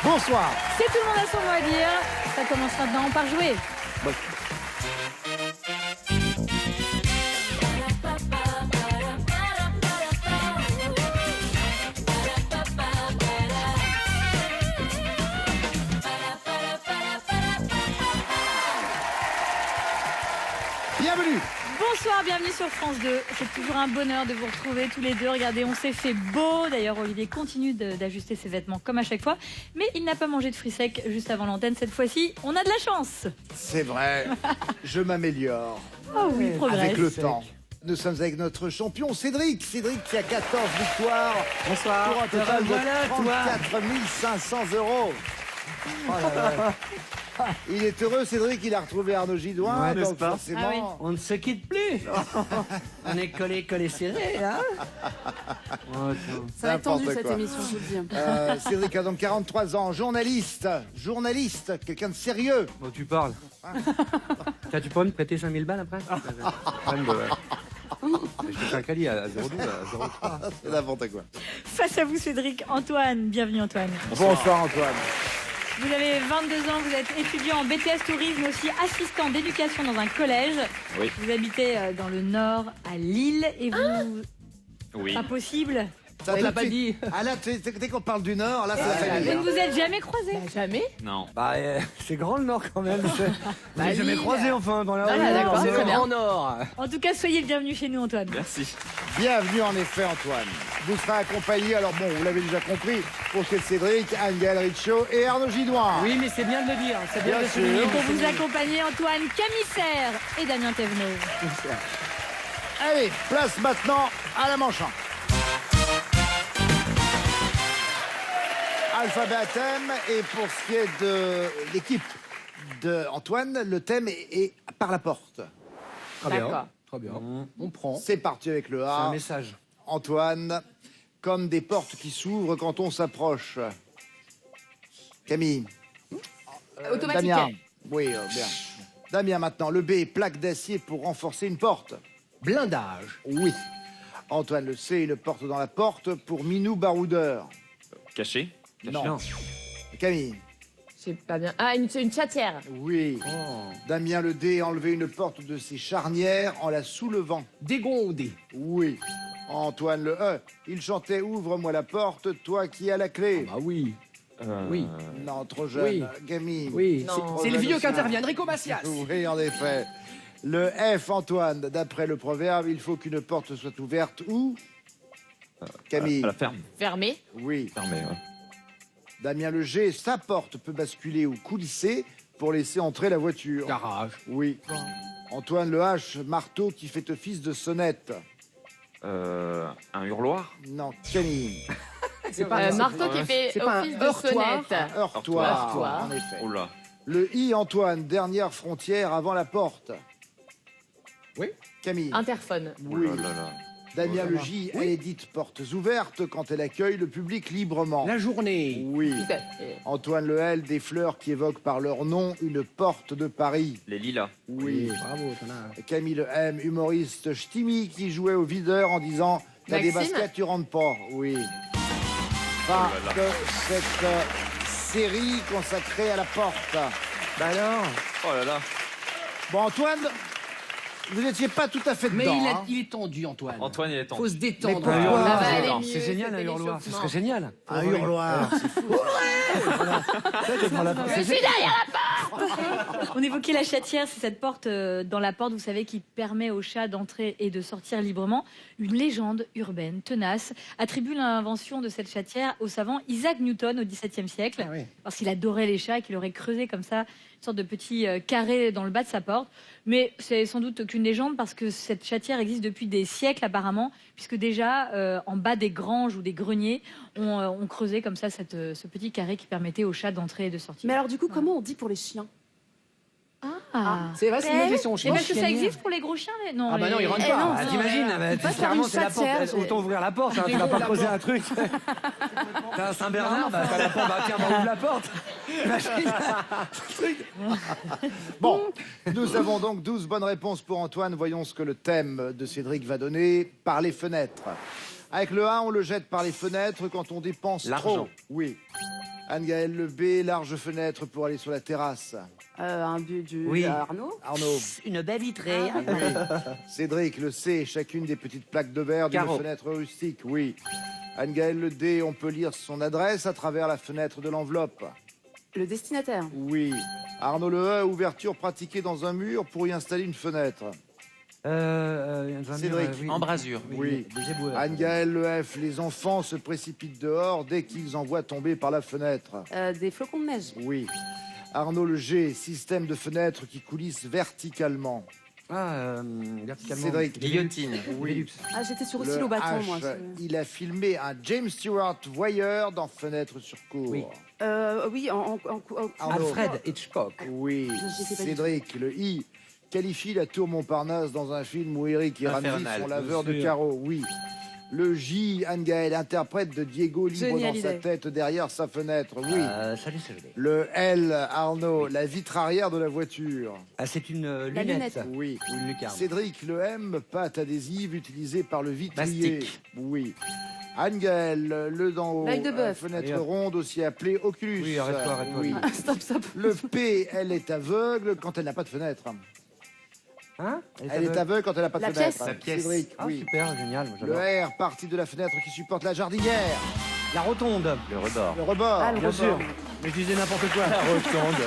Bonsoir. C'est tout le monde a son mot à dire. Ça commence maintenant par jouer. Bon. Bienvenue. Bonsoir, bienvenue sur France 2. C'est toujours un bonheur de vous retrouver tous les deux. Regardez, on s'est fait beau. D'ailleurs, Olivier continue d'ajuster ses vêtements comme à chaque fois. Mais il n'a pas mangé de fruits secs juste avant l'antenne. Cette fois-ci, on a de la chance. C'est vrai, je m'améliore. Oh oui, il progresse. Avec le temps. Nous sommes avec notre champion Cédric. Cédric qui a 14 victoires. Bonsoir. Pour un total de 34 500 €. Oh là là. Il est heureux, Cédric, il a retrouvé Arnaud Gidouin. Ouais, n'est-ce donc pas forcément... Ah oui. On ne se quitte plus. On est collé serré, hein. Ça va être tendu N'importe cette quoi. émission, je vous le dis. Cédric a donc 43 ans, journaliste, quelqu'un de sérieux. Bon, tu parles. Tiens, tu pourrais me prêter 5000 balles après Je te fais un caddie à 0,12, à 0,3. C'est n'importe quoi. Face à vous, Cédric. Antoine, bienvenue Antoine. Bonsoir Antoine. Vous avez 22 ans, vous êtes étudiant en BTS Tourisme, aussi assistant d'éducation dans un collège. Oui. Vous habitez dans le Nord, à Lille, et vous... Oui. Pas possible. Ça, On tout l'a de pas suite. dit. Ah là, dès qu'on parle du Nord, là, c'est la famille. Vous ne hein. vous êtes jamais croisés. Jamais. Non. Bah, c'est grand le Nord quand même. Vous n'avez jamais Lille. croisé enfin dans la Ah, rue. d'accord, C'est très le bien. Grand Nord. En tout cas, soyez le bienvenu chez nous, Antoine. Merci. Bienvenue en effet Antoine. Vous serez accompagné, alors bon, vous l'avez déjà compris, pour ce Cédric, Anne-Gaëlle Richaud et Arnaud Gidouin. Oui, mais c'est bien de le dire. C'est bien Bien de le sûr. souligner. Et pour vous accompagner, Antoine Camissaire et Damien Thévenot. Allez, place maintenant à la manche 1. Alphabet à thème, et pour ce qui est de l'équipe d'Antoine, le thème est par la porte. Très bien. D'accord. Très bien. On prend. C'est parti avec le C'est un A. message. Antoine, comme des portes qui s'ouvrent quand on s'approche. Camille. Automatique. Damien. Oui, bien. Damien maintenant, le B, plaque d'acier pour renforcer une porte. Blindage. Oui. Antoine, le C, une porte dans la porte pour Minou Baroudeur. Caché. Non. Camille. C'est pas bien. Ah, une chatière. Oui. Damien, le D, enlever une porte de ses charnières en la soulevant. Dégondé. Oui. Antoine, le E, il chantait ouvre-moi la porte, toi qui as la clé. Ah oui. Oui. Non, trop jeune. Oui. Camille. Oui. Non. C'est le vieux qui intervient. Enrico Macias. Oui, en effet. Le F, Antoine, d'après le proverbe, il faut qu'une porte soit ouverte où Camille. À la ferme. Fermé. Oui. Fermée, ouais. Damien, le G, sa porte peut basculer ou coulisser pour laisser entrer la voiture. Garage. Oui. Antoine, le H, marteau qui fait office de sonnette. Un hurloir. Non, Camille. C'est Marteau qui fait c'est pas un office de heurtoir. sonnette. Heurtoir. Heurtoir. En effet. Oh là. Le I, Antoine, dernière frontière avant la porte. Oui. Camille. Interphone. Oh Oui. là là là. Damien, le J, elle est dite portes ouvertes quand elle accueille le public librement. La journée. Oui. Tout à fait. Antoine, le L, des fleurs qui évoquent par leur nom une porte de Paris. Les lilas. Oui. Bravo, t'en as. Camille, le M, humoriste ch'timi qui jouait au videur en disant t'as des Maxime baskets, tu rentres pas. Oui. Fin Oh là là. de cette série consacrée à la porte. Bah alors. Oh là là. Bon, Antoine, vous n'étiez pas tout à fait Mais dedans. il, hein. il est tendu, Antoine. Antoine, il est temps. Faut se détendre. Mais pourquoi Un hurloir. Ça va aller mieux, C'est génial, cet un hurloir. Ce serait échauffement. génial. Un hurloir. On évoquait la chatière, c'est cette porte dans la porte, vous savez, qui permet aux chats d'entrer et de sortir librement. Une légende urbaine tenace attribue l'invention de cette chatière au savant Isaac Newton au XVIIe siècle, Ah oui. parce qu'il adorait les chats et qu'il aurait creusé comme ça une sorte de petit carré dans le bas de sa porte. Mais c'est sans doute qu'une légende parce que cette chatière existe depuis des siècles apparemment, puisque déjà en bas des granges ou des greniers, on creusait comme ça ce petit carré qui permettait aux chats d'entrer et de sortir. Mais alors, du coup, comment on dit pour les chiens? C'est vrai, c'est une bonne question. Et parce que ça existe pour les gros chiens non, Ah bah non, les- ils rentrent Eh pas. non, Ah, ça- T'imagines, Ils passent par clairement une c'est la porte. chatière, Autant ouvrir la porte, hein, tu vas pas creuser un truc. T'as un Saint-Bernard, bah t'as la porte, bah tiens, bah, ouvre la porte. Imagine. Bon, nous avons donc 12 bonnes réponses pour Antoine. Voyons ce que le thème de Cédric va donner. Par les fenêtres. Avec le A, on le jette par les fenêtres quand on dépense L'argent. trop. Oui. Anne-Gaëlle le B, large fenêtre pour aller sur la terrasse. Un du Oui. Arnaud. Arnaud. Une baie vitrée. Cédric le C, chacune des petites plaques de verre d'une Caro. fenêtre rustique. Oui. Anne-Gaëlle le D, on peut lire son adresse à travers la fenêtre de l'enveloppe. Le destinataire. Oui. Arnaud le E, ouverture pratiquée dans un mur pour y installer une fenêtre. Cédric. Embrasure. Oui. Des éboueurs. Anne-Gaëlle le F, les enfants se précipitent dehors dès qu'ils en voient tomber par la fenêtre. Des flocons de neige. Oui. Arnaud le G, système de fenêtres qui coulissent verticalement. Verticalement. Cédric. Guillotine. Oui. Ah, j'étais sur aussi Le au bâton, H, moi. il a filmé un James Stewart voyeur dans Fenêtre sur cour. Oui. Oui, en Arnaud. Alfred Hitchcock. Oui. J'étais pas Cédric, le I, qualifie la tour Montparnasse dans un film où Eric et Ramsey Infernal, sont laveurs bien de sûr. carreaux. Oui. Le J, Anne-Gaëlle, interprète de Diego libre Johnny dans Hallyday. sa tête derrière sa fenêtre. Oui. Salut, salut. Le L, Arnaud, la vitre arrière de la voiture. Ah, c'est une La lunette. lunette. Oui. Ou une lucarne. Cédric, le M, pâte adhésive utilisée par le vitrier. Mastic. Oui. Anne-Gaëlle, le d'en haut. L'œil de bœuf. Fenêtre Allez, hop. ronde, aussi appelée Oculus. Oui, arrête-toi, arrête-toi. Oui. Stop, stop. Le P, elle est aveugle quand elle n'a pas de fenêtre. Hein Elle est aveugle quand elle n'a pas de La fenêtre. pièce. La pièce. Cédric, Ah, oui. super, génial. moi, Le j'adore. R, partie de la fenêtre qui supporte la jardinière. La rotonde. Le rebord. Le rebord. Ah, le Bien rebord. sûr. Mais je disais n'importe quoi. La rotonde.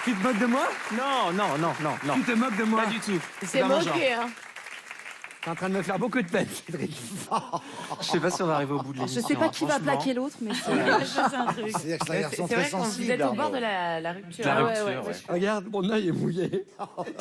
Tu te moques de moi? Non, non, non, non, non. Tu te moques de moi? Pas du tout. C'est pas mon genre. moqué, hein. T'es en train de me faire beaucoup de peine, Cédric. Je sais pas si on va arriver au bout de Je l'émission. sais pas qui va franchement. plaquer l'autre, mais c'est... C'est un truc. C'est-à-dire que c'est un garçon C'est très vrai qu'on vous sensible. êtes au bord Arnaud. de la rupture. La Ah ouais, rupture, ouais, ouais. Regarde, mon œil est mouillé.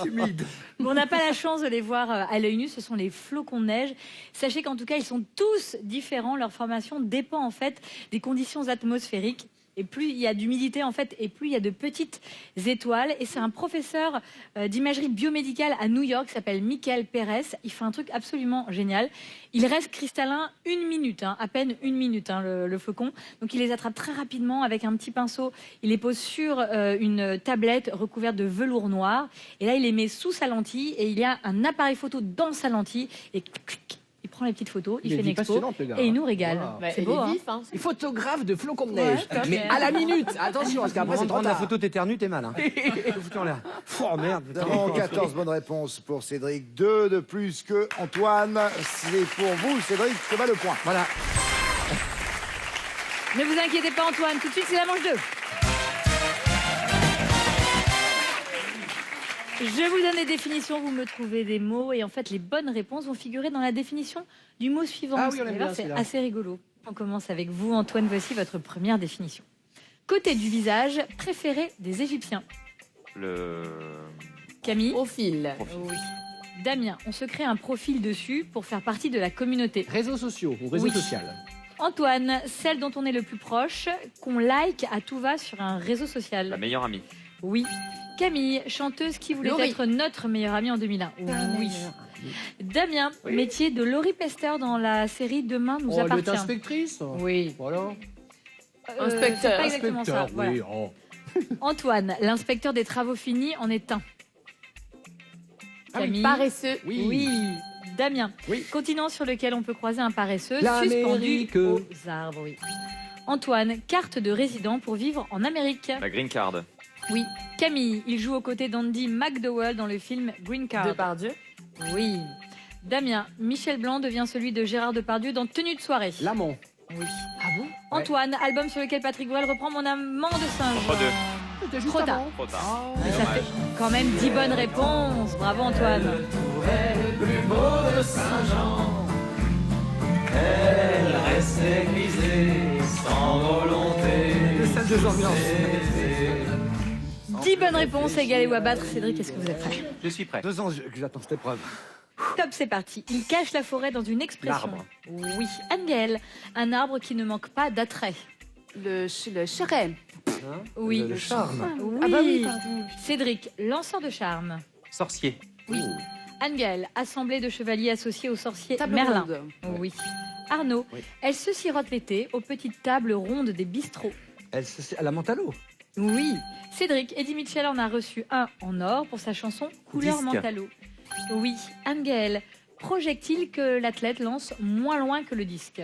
Humide. Bon, on n'a pas la chance de les voir à l'œil nu, ce sont les flocons de neige. Sachez qu'en tout cas, ils sont tous différents. Leur formation dépend en fait des conditions atmosphériques. Et plus il y a d'humidité en fait, et plus il y a de petites étoiles. Et c'est un professeur d'imagerie biomédicale à New York qui s'appelle Michael Pérez. Il fait un truc absolument génial. Il reste cristallin 1 minute, à peine 1 minute, le flocon. Donc il les attrape très rapidement avec un petit pinceau. Il les pose sur une tablette recouverte de velours noir. Et là, il les met sous sa lentille. Et il y a un appareil photo dans sa lentille. Et clic, il prend les petites photos, il fait une expo. passionnante, le gars. Et il nous régale. Wow. Bah, C'est il beau, est hein. vif, hein. Il photographe de flocons de Ouais, neige. comme Mais ça. à la minute. Attention, parce qu'après, Avant c'est de trop prendre tard. la photo, t'éternues, t'es mal. Hein. T'es foutu en l'air. Oh merde. Nous avons 14 bonnes réponses pour Cédric. 2 de plus que Antoine. C'est pour vous, Cédric, que va le point. Voilà. Ne vous inquiétez pas, Antoine. Tout de suite, c'est la manche 2. Je vous donne des définitions, vous me trouvez des mots et en fait les bonnes réponses vont figurer dans la définition du mot suivant. Ah oui, on Vous aime allez bien voir, c'est celui-là. assez rigolo. On commence avec vous, Antoine. Voici votre première définition. Côté du visage préféré des Égyptiens. Le. Camille. Profil. Oui. Damien, on se crée un profil dessus pour faire partie de la communauté. Réseaux sociaux ou réseau Oui. social. Antoine, celle dont on est le plus proche, qu'on like à tout va sur un réseau social. La meilleure amie. Oui. Camille, chanteuse qui voulait Laurie. être notre meilleure amie en 2001. Oui. Damien, métier de Laurie Pester dans la série Demain nous Oh, elle est appartient. inspectrice. Oui. Voilà. C'est pas exactement ça. Voilà. Oui. Oh. Antoine, l'inspecteur des travaux finis en est un. Camille. Paresseux. Oui. Damien, Oui. continent sur lequel on peut croiser un paresseux L'Amérique. suspendu aux arbres. Oui. Antoine, carte de résident pour vivre en Amérique. La green card. Oui. Camille, il joue aux côtés d'Andy McDowell dans le film Green Card. Depardieu. Oui. Damien, Michel Blanc devient celui de Gérard Depardieu dans Tenue de soirée. L'amant. Oui. Ah bon? Antoine, album sur lequel Patrick Bruel reprend Mon amant de singe. Trop deux. C'était juste Trop tard. avant. Trop tard. Mais ça fait quand même 10 bonnes réponses. Bravo Antoine. Le salle de ambiance. 10 bonnes réponses, égalées ou à battre. Cédric, est-ce que vous êtes prêt? Je suis prêt. 2 ans que j'attends cette épreuve. Top, c'est parti. Il cache la forêt dans une expression. L'arbre. Oui. Anne-Gaëlle, un arbre qui ne manque pas d'attrait. Le chéret. Oui. Le charme. Oui. Ah bah oui, pardon. Cédric, lanceur de charme. Sorcier. Oui. Anne-Gaëlle, assemblée de chevaliers associés au sorcier Table Merlin. ronde. Oui. Arnaud, Oui. elle se sirote l'été aux petites tables rondes des bistrots. Elle a Mentalo. Oui. Cédric, Eddie Mitchell en a reçu un en or pour sa chanson Couleur Disque. Mentalo. Oui. Anne-Gaëlle, projectile que l'athlète lance moins loin que le disque.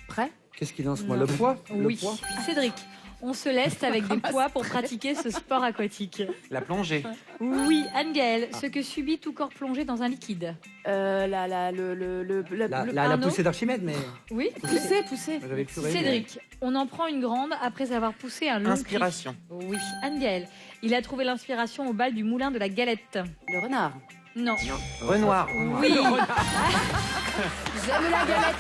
Prêt? Qu'est-ce qu'il lance, moi? Le poids? Le Oui. poids Cédric, on se leste avec des poids pour pratiquer ce sport aquatique. La plongée. Oui, Anne-Gaëlle, ce que subit tout corps plongé dans un liquide. La La poussée d'Archimède, mais Oui. Pousser. j'avais plus rêvé. Cédric, on en prend une grande après avoir poussé un long cri. Inspiration. Oui, Anne-Gaëlle, il a trouvé l'inspiration au bal du moulin de la Galette. Le renard. Non. Renoir. Oui. J'aime la galette.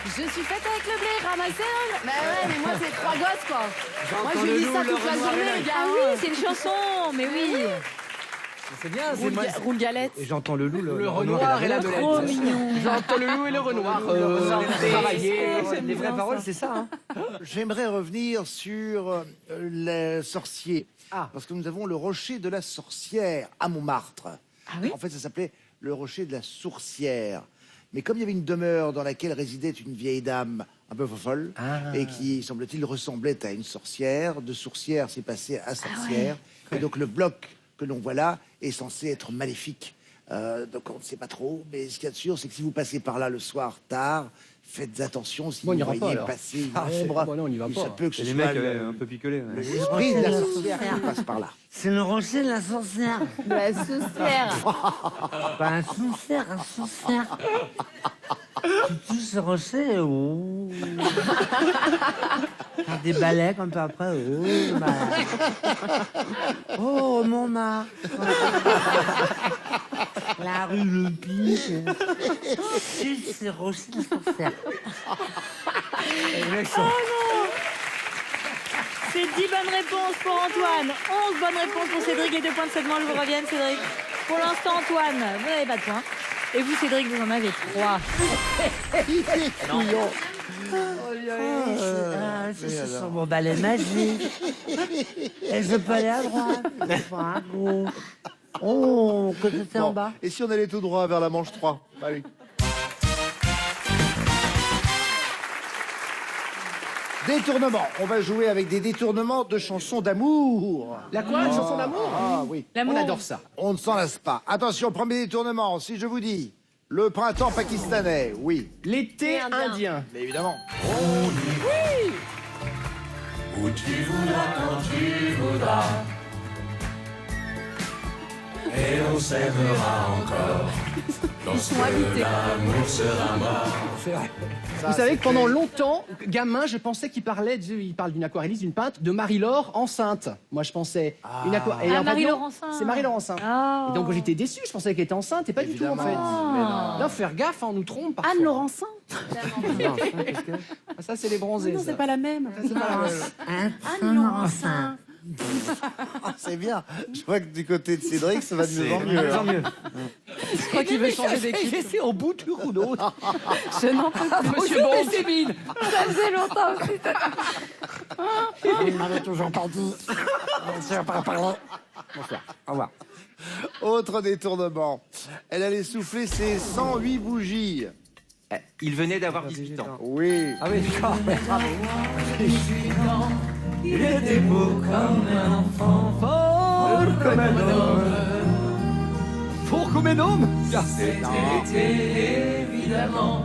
Je suis faite avec le blé, ramassé. Mais ouais, mais moi, c'est 3 gosses, quoi. Moi, je lui dis ça toute la journée, les gars. Ah oui, c'est une chanson, mais oui. C'est bien, c'est moi. Roule galette. Et j'entends le loup, Le Renoir et la belette. Trop mignon. J'entends le loup et le Renoir. Les vraies paroles, c'est ça. Hein. J'aimerais revenir sur les sorciers. Ah. Parce que nous avons le rocher de la sorcière à Montmartre. Ah oui. En fait, ça s'appelait le rocher de la sourcière. Mais comme il y avait une demeure dans laquelle résidait une vieille dame un peu folle, et qui, semble-t-il, ressemblait à une sorcière, de sourcière s'est passé à sorcière. Et donc le bloc que l'on voit là est censé être maléfique. Donc on ne sait pas trop, mais ce qu'il y a de sûr, c'est que si vous passez par là le soir tard, faites attention si Bon, on vous n'ira pas, voyez alors. passer une Ah, ombre. bon, non, on n'y va Ça pas. peut que ce Les soit mecs avaient un peu picolé. Ouais. l'esprit de la sorcière qui passe par là. C'est le rocher de la sorcière. La saucière. Pas un sorcière, un sorcière. Tu touches ce rocher, oh. Faire des balais comme ça après, oh, bah. Oh, Montmartre. La rue Le Pic. Juste ce rocher de la sorcière. C'est 10 bonnes réponses pour Antoine, 11 bonnes réponses pour Cédric. Les 2 points de cette manche vous reviennent, Cédric. Pour l'instant, Antoine, vous n'avez pas de points. Et vous, Cédric, vous en avez 3. C'est sur mon balai magique. Et je peux aller à droite. Je peux à gauche. Oh, que c'était en Bon, bas. et si on allait tout droit vers la manche 3? Allez. Détournement. On va jouer avec des détournements de chansons d'amour. La quoi, une chanson d'amour? Ah oui. L'amour. On adore ça. On ne s'en lasse pas. Attention, premier détournement. Si je vous dis le printemps pakistanais, oui. L'été indien. Mais évidemment. Vous savez que pendant longtemps, gamin, je pensais qu'il parlait, il parle d'une aquarelliste, d'une peintre, de Marie-Laure enceinte. Moi, je pensais une aquarelle. Ah, Marie-Laure enceinte. C'est Marie-Laure enceinte. Ah. Et donc j'étais déçu, je pensais qu'elle était enceinte, et pas du tout en fait. Évidemment. Non, faire gaffe, on nous trompe parfois. Anne Laurencin. Ah, ça, c'est les bronzés. Non, ça. c'est pas la même. C'est pas la même. Anne Laurencin. Ah, c'est bien. Je vois que du côté de Cédric, ça va de mieux en mieux. Tant mieux. Je crois qu'il veut changer d'équipe. J'étais au bout du rouleau. Je n'en peux plus. Monsieur Bond. Ça faisait longtemps aussi. Il m'avait toujours pas dit. Je vais pas parler. Bonsoir. Au revoir. Autre détournement. Elle allait souffler ses 108 bougies. Il venait d'avoir 18 ans. Oui. Ah oui, d'accord. Il était beau comme un enfant, fort comme un homme. Fort comme un homme. C'était l'été, évidemment,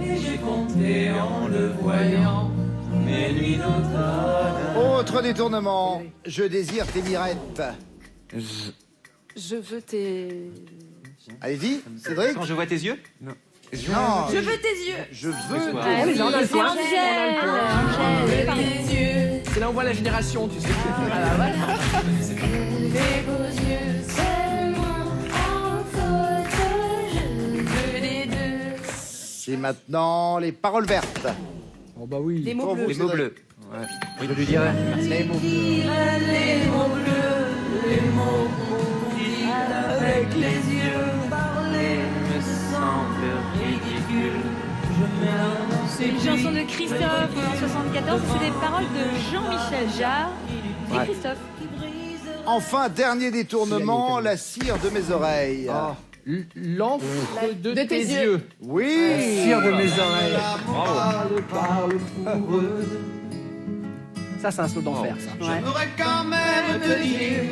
et j'ai compté en le voyant mes nuits d'automne. Autre détournement. Je désire tes mirettes. Je veux tes... Allez-y, Cédric. Quand je vois tes yeux? Non. Je veux tes yeux. Je veux. Ah oui, là, on a le c'est point. Angèle. Angèle, pardon. C'est là où on voit la génération, tu sais. Tes beaux yeux seulement en photo. Je veux les deux. C'est maintenant les paroles vertes. Oh bah oui. Les mots Pour bleus. vous, Les mots Cédric. bleus. Ouais. Oui, je lui dirais. Les mots bleus. Les mots bleus, les mots qu'ils avec les yeux parler me semble ridicule. Je mets un C'est une chanson de Christophe en 74. C'est des paroles de Jean-Michel Jarre et Ouais. Christophe. Enfin, dernier détournement, la cire de mes oreilles. L'encre de tes yeux. Oui. Cire de mes oreilles. bravo. Parle pour eux. Ça, c'est un slow d'enfer, ça. Ouais. J'aimerais quand même te dire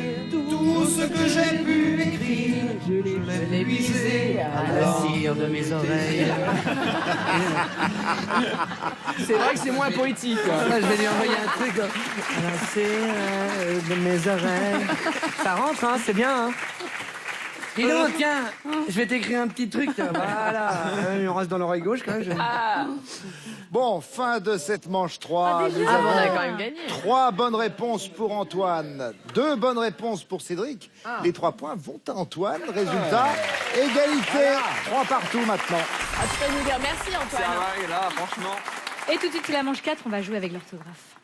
tout ce que j'ai pu écrire. Je l'ai puisé à la cire de mes oreilles. C'est vrai que c'est moins poétique. Moi, je vais lui envoyer un truc. La cire de mes oreilles. Ça rentre, hein, c'est bien. Hein. Dis donc, tiens, je vais t'écrire un petit truc. Voilà. On reste dans l'oreille gauche quand même. Bon, fin de cette manche 3. Nous Ah bon, on a avons quand même gagné. 3 bonnes réponses pour Antoine, 2 bonnes réponses pour Cédric. Les 3 points vont à Antoine. Résultat, égalité. 3 partout maintenant. Ah, tu peux nous dire merci, Ça Antoine. va, et là, franchement. Et tout de suite, c'est la manche 4, on va jouer avec l'orthographe.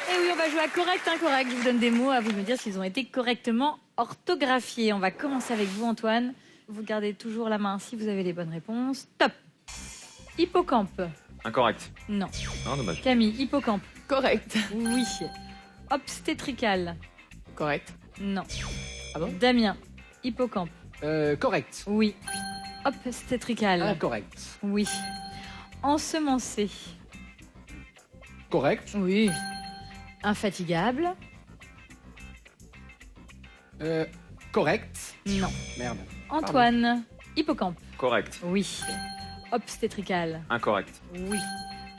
Et oui, on va jouer à correct, incorrect. Je vous donne des mots, à vous de me dire s'ils ont été correctement orthographiés. On va commencer avec vous, Antoine. Vous gardez toujours la main si vous avez les bonnes réponses. Top. Hippocampe. Incorrect. Non. Non, dommage. Camille, hippocampe. Correct. Oui. Obstétrical. Correct. Non. Ah bon Damien, hippocampe. Correct. Oui. Obstétrical. Incorrect. Oui. Ensemencé. Correct. Oui. Infatigable. Correct. Non. Merde. Antoine, hippocampe. Correct. Oui. Obstétrical. Incorrect. Oui.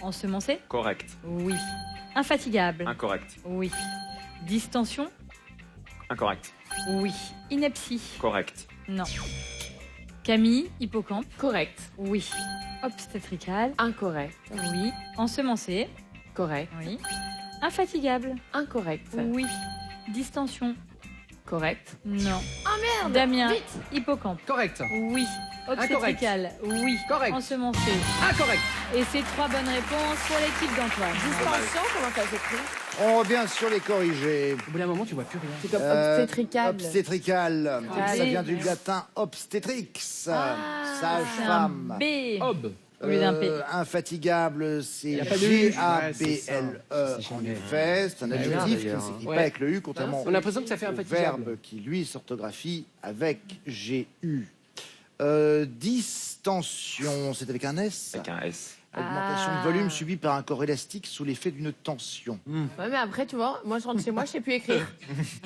Ensemencé. Correct. Oui. Infatigable. Incorrect. Oui. Distension. Incorrect. Oui. Ineptie. Correct. Non. Camille, hippocampe. Correct. Oui. Obstétrical. Incorrect. Oui. Ensemencé. Correct. Oui. Infatigable. Incorrect. Oui. Distension. Correct. Non. Ah merde. Damien, Vite. hippocampe. Correct. Oui. Obstétrical. Oui. Correct. Ensemencé. Incorrect. Et c'est 3 bonnes réponses pour l'équipe d'Antoine. Distension, comment ça s'écrit? On revient sur les corrigés. Au bout d'un moment, tu vois plus rien. C'est comme Euh, obstétrical. Obstétrical. Ça Allez. vient du latin obstétrix, C'est un sage-femme. B. Ob. Au lieu d'un P. Infatigable, c'est a pas de U. G-A-B-L-E. En effet, c'est un adjectif qui ne s'écrit pas Ouais. avec le U, contrairement On a l'impression que ça fait au infatigable. verbe qui, lui, s'orthographie avec G-U. Distension, c'est avec un S. Avec un S. Augmentation de volume subie par un corps élastique sous l'effet d'une tension. Ouais, mais après, tu vois, moi, je rentre chez moi, je sais plus écrire.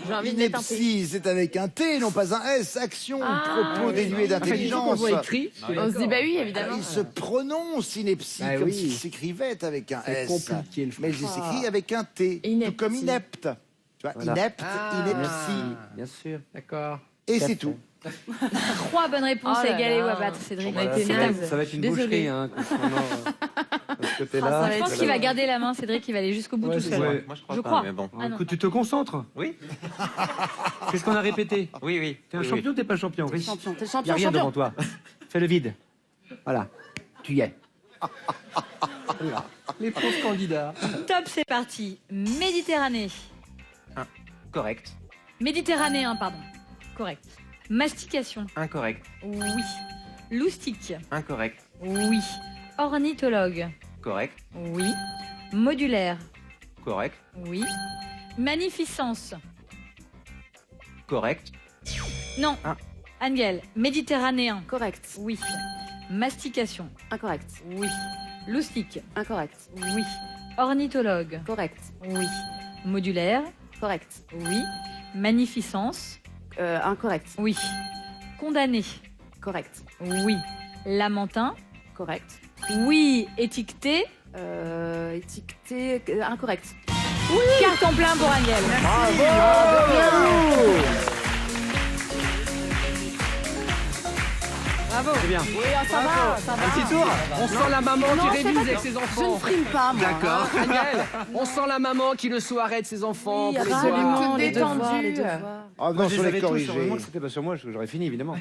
J'ai envie de mettre un P. Ineptie, c'est avec un T, non pas un S. Action, propos dénué On d'intelligence. voit écrit. On se dit, bah oui, évidemment. Il se prononce ineptie, Ah comme oui. s'il s'écrivait avec un C'est S. compliqué, le Mais il s'écrit avec un T, Ineptie. tout comme inepte. Tu vois, Voilà. inepte, Ah. ineptie. Bien sûr. D'accord. Et Tout à c'est fait. tout. 3 bonnes réponses Oh là égalées là. ou à battre, Cédric. On a été C'est à naze. vous. Ça va être une Désolée. boucherie, hein, concernant de ce côté-là. Ah, ça va Je pense qu'il va garder la main, Cédric, il va aller jusqu'au bout Ouais, tout c'est seul. ça. Ouais. Moi, je crois Je pas, crois. mais bon. Ah non. Écoute, tu te concentres. Oui. Qu'est-ce qu'on a répété? Oui, oui. T'es un Oui, champion ou t'es pas champion? T'es champion, t'es Y a champion, rien devant champion. toi. Fais le vide. Voilà. Tu y es. Les pauvres candidats. Top, c'est parti. Méditerranée. Correct. Méditerranéen, pardon. Correct. Mastication. Incorrect. Oui. Loustique. Incorrect. Oui. Ornithologue. Correct. Oui. Modulaire. Correct. Oui. Magnificence. Correct. Non. Ah. Angel. Méditerranéen. Correct. Oui. Mastication. Incorrect. Oui. Loustique. Incorrect. Oui. Ornithologue. Correct. Oui. Modulaire. Correct. Oui. Magnificence. Incorrect. Oui. Condamné. Correct. Oui. Lamentin. Correct. Oui. Étiqueté. Étiqueté. Incorrect. Carton plein pour Angel. Bravo. C'est bien. Oui, ça va, ça va. Un petit tour. On sent la maman Non, qui c'est révise pas avec que- ses Je enfants. ne frime pas, moi. D'accord. Daniel, on sent la maman qui le soirait de ses enfants Oui, pour les absolument, soirs. les Détendu. devoirs, les devoirs. Revenons sur les Heureusement corrigés. que c'était pas sur moi, j'aurais fini, évidemment.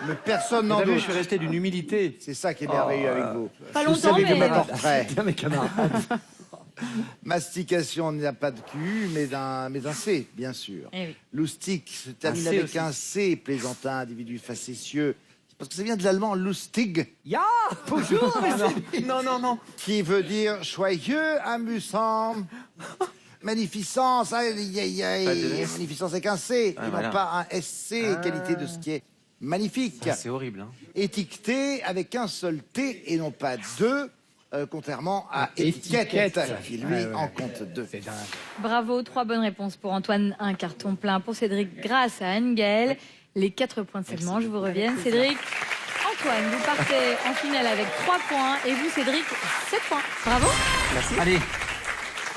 Mais personne n'en T'as vu, doute. je suis resté d'une humilité. C'est ça qui est merveilleux avec vous. Pas Vous longtemps, savez que mais... ma portrait. Bien, mes camarades. Mastication n'a pas de Q, mais d'un C, bien sûr. Eh oui. Loustique se termine C avec aussi. un C, plaisantin, individu facétieux. Parce que ça vient de l'allemand lustig, Ya Bonjour Non, non, non. qui veut dire joyeux, amusant, magnificence, aïe, aïe, aïe, Pas de S. magnificence avec un C, et voilà. non pas un SC, qualité de ce qui est magnifique. C'est horrible. Hein. Étiqueté avec un seul T et non pas deux. contrairement à Étiquette. Étiquette, qui lui Ouais. en compte 2. C'est dingue. Bravo, 3 bonnes réponses pour Antoine, un carton plein pour Cédric grâce à Anne-Gaëlle. Les 4 points de cette manche vous reviennent. Cédric, Antoine, vous partez en finale avec 3 points et vous, Cédric, 7 points. Bravo. Allez,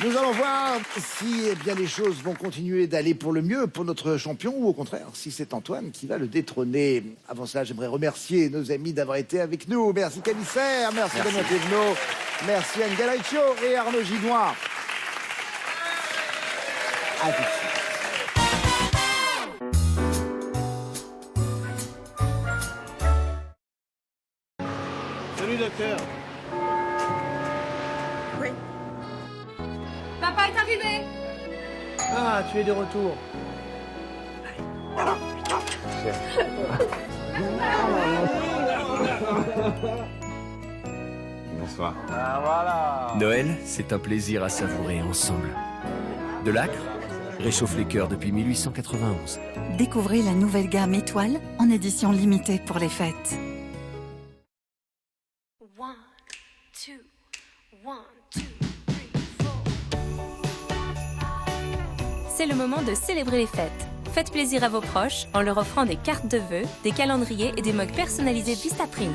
Nous allons voir si bien les choses vont continuer d'aller pour le mieux pour notre champion ou au contraire si c'est Antoine qui va le détrôner. Avant cela, j'aimerais remercier nos amis d'avoir été avec nous. Merci Camissaire, merci Benoît Thévenot, merci Anne Galaccio et Arnaud Ginois. À tout de suite. Salut docteur. Papa est arrivé. Ah, tu es de retour. Bonsoir. Noël, c'est un plaisir à savourer ensemble. De l'Acre réchauffe les cœurs depuis 1891. Découvrez la nouvelle gamme Étoile en édition limitée pour les fêtes. C'est le moment de célébrer les fêtes. Faites plaisir à vos proches en leur offrant des cartes de vœux, des calendriers et des mugs personnalisés Vistaprint.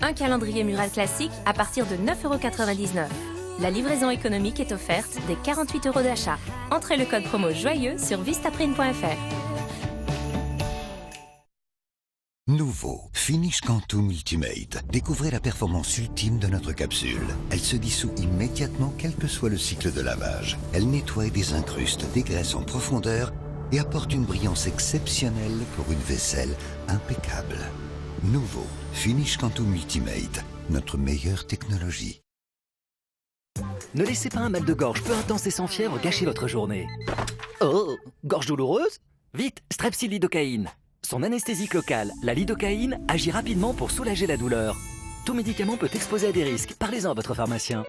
Un calendrier mural classique à partir de 9,99 €. La livraison économique est offerte dès 48 € d'achat. Entrez le code promo JOYEUX sur vistaprint.fr. Nouveau, Finish Quantum Ultimate. Découvrez la performance ultime de notre capsule. Elle se dissout immédiatement quel que soit le cycle de lavage. Elle nettoie et désincruste, dégraisse en profondeur et apporte une brillance exceptionnelle pour une vaisselle impeccable. Nouveau, Finish Quantum Ultimate. Notre meilleure technologie. Ne laissez pas un mal de gorge peu intense et sans fièvre gâcher votre journée. Oh, gorge douloureuse? Vite, Strepsil lidocaïne. Son anesthésique locale, la lidocaïne, agit rapidement pour soulager la douleur. Tout médicament peut exposer à des risques. Parlez-en à votre pharmacien.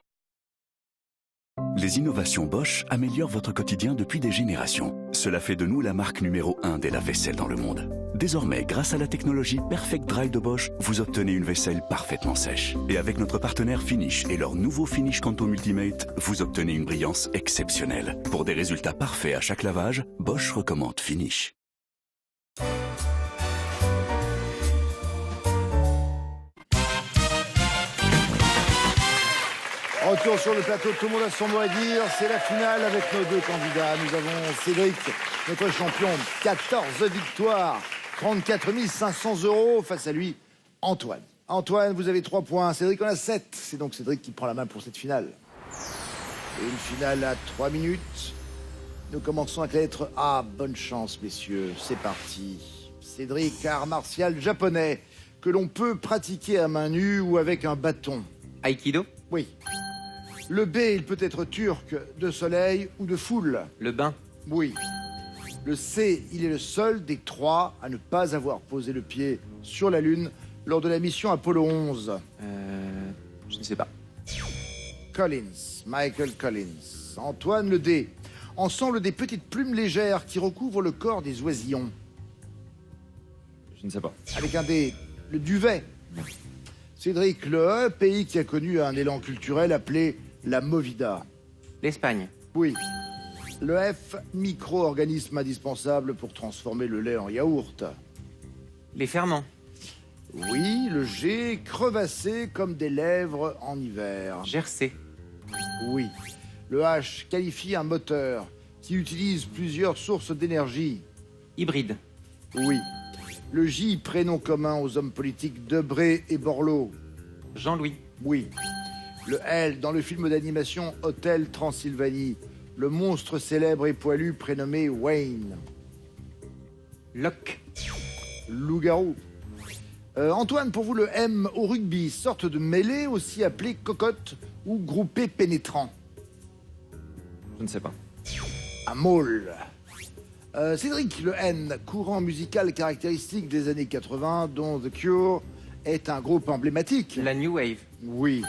Les innovations Bosch améliorent votre quotidien depuis des générations. Cela fait de nous la marque numéro 1 des lave-vaisselle dans le monde. Désormais, grâce à la technologie Perfect Dry de Bosch, vous obtenez une vaisselle parfaitement sèche. Et avec notre partenaire Finish et leur nouveau Finish Quantum Ultimate, vous obtenez une brillance exceptionnelle. Pour des résultats parfaits à chaque lavage, Bosch recommande Finish. Retour sur le plateau, tout le monde a son mot à dire. C'est la finale avec nos deux candidats. Nous avons Cédric, notre champion, 14 victoires, 34 500 € face à lui, Antoine. Antoine, vous avez 3 points, Cédric en a 7. C'est donc Cédric qui prend la main pour cette finale. Et une finale à 3 minutes. Nous commençons avec la lettre A. Bonne chance, messieurs. C'est parti. Cédric, art martial japonais que l'on peut pratiquer à main nue ou avec un bâton. Aikido. Oui. Le B, il peut être turc, de soleil ou de foule. Le bain. Oui. Le C, il est le seul des 3 à ne pas avoir posé le pied sur la Lune lors de la mission Apollo 11. Je ne sais pas. Collins, Michael Collins. Antoine, le D. Ensemble des petites plumes légères qui recouvrent le corps des oisillons. Je ne sais pas. Avec un D, le duvet. Cédric, le E, pays qui a connu un élan culturel appelé la Movida. L'Espagne. Oui. Le F, micro-organisme indispensable pour transformer le lait en yaourt. Les ferments. Oui. Le G, crevassé comme des lèvres en hiver. Gercé. Oui. Le H, qualifie un moteur qui utilise plusieurs sources d'énergie. Hybride. Oui. Le J, prénom commun aux hommes politiques Debré et Borloo. Jean-Louis. Oui. Le L, dans le film d'animation Hôtel Transylvanie, le monstre célèbre et poilu prénommé Wayne. Locke. Loup-garou. Antoine, pour vous, le M au rugby, sorte de mêlée aussi appelée cocotte ou groupé pénétrant. Je ne sais pas. Un môle. Cédric, le N, courant musical caractéristique des années 80 dont The Cure est un groupe emblématique. La New Wave. Oui.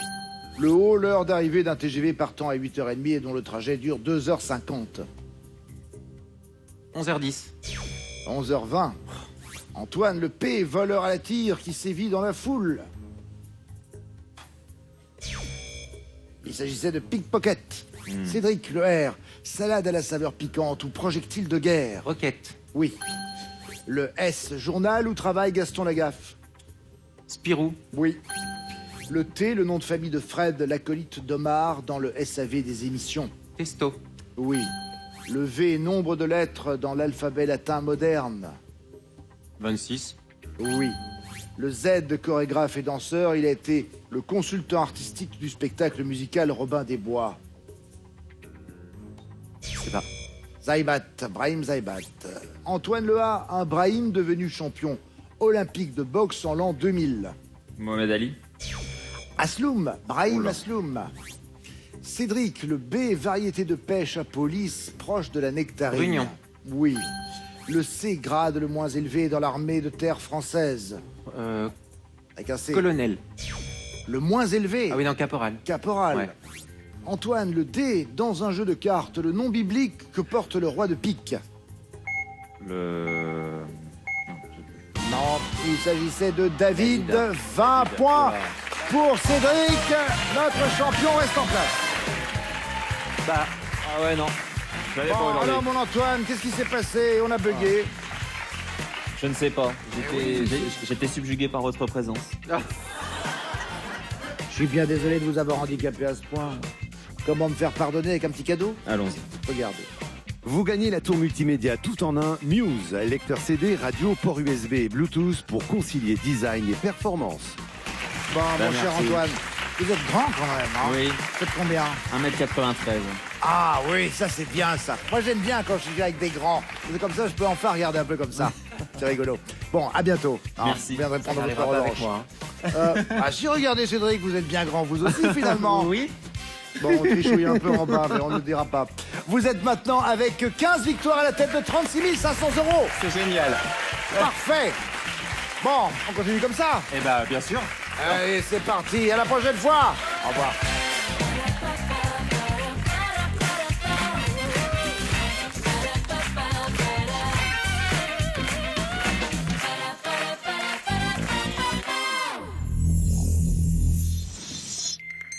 Le O, l'heure d'arrivée d'un TGV partant à 8h30 et dont le trajet dure 2h50. 11h10. 11h20. Antoine, le P, voleur à la tire qui sévit dans la foule. Il s'agissait de pickpocket. Cédric, le R, salade à la saveur piquante ou projectile de guerre. Roquette. Oui. Le S, journal où travaille Gaston Lagaffe. Spirou. Oui. Le T, le nom de famille de Fred, l'acolyte d'Omar dans le SAV des émissions. Testo. Oui. Le V, nombre de lettres dans l'alphabet latin moderne. 26. Oui. Le Z, chorégraphe et danseur, il a été le consultant artistique du spectacle musical Robin des Bois. C'est pas. Zaibat, Brahim Zaibat. Antoine Le A, un Brahim devenu champion olympique de boxe en l'an 2000. Mohamed Ali. Asloum, Brahim Asloum. Cédric, le B, variété de pêche à police proche de la nectarine. Brugnon. Oui. Le C, grade le moins élevé dans l'armée de terre française. Avec un C. Colonel. Le moins élevé. Ah oui, non, caporal. Caporal. Ouais. Antoine, le D, dans un jeu de cartes, le nom biblique que porte le roi de pique. Le... Non, il s'agissait de David. 20 points pour Cédric. Notre champion reste en place. Bah, ah ouais, non. J'avais pas Bon, aujourd'hui. alors mon Antoine, qu'est-ce qui s'est passé? On a bugué. Je ne sais pas. J'étais subjugué par votre présence. Je suis bien désolé de vous avoir handicapé à ce point. Comment me faire pardonner avec un petit cadeau? Allons-y. Regardez. Vous gagnez la tour multimédia tout en un Muse, lecteur CD, radio, port USB et Bluetooth pour concilier design et performance. Bon, mon cher merci. Antoine, vous êtes grand quand même, hein? Oui. Faites combien? 1m93. Ah oui, ça c'est bien ça. Moi j'aime bien quand je suis avec des grands. C'est comme ça, je peux enfin regarder un peu comme ça. C'est rigolo. Bon, à bientôt. hein. Merci. Vous viendrez prendre Ça votre n'arrivera pas revanche. avec moi, Ah si, regardez Cédric, vous êtes bien grand, vous aussi finalement. Oui. Bon, on trichouille un peu en bas, mais on ne le dira pas. Vous êtes maintenant avec 15 victoires à la tête de 36 500 €. C'est génial. Parfait. Bon, on continue comme ça. Eh bah, bien sûr. Allez, c'est parti. À la prochaine fois. Au revoir.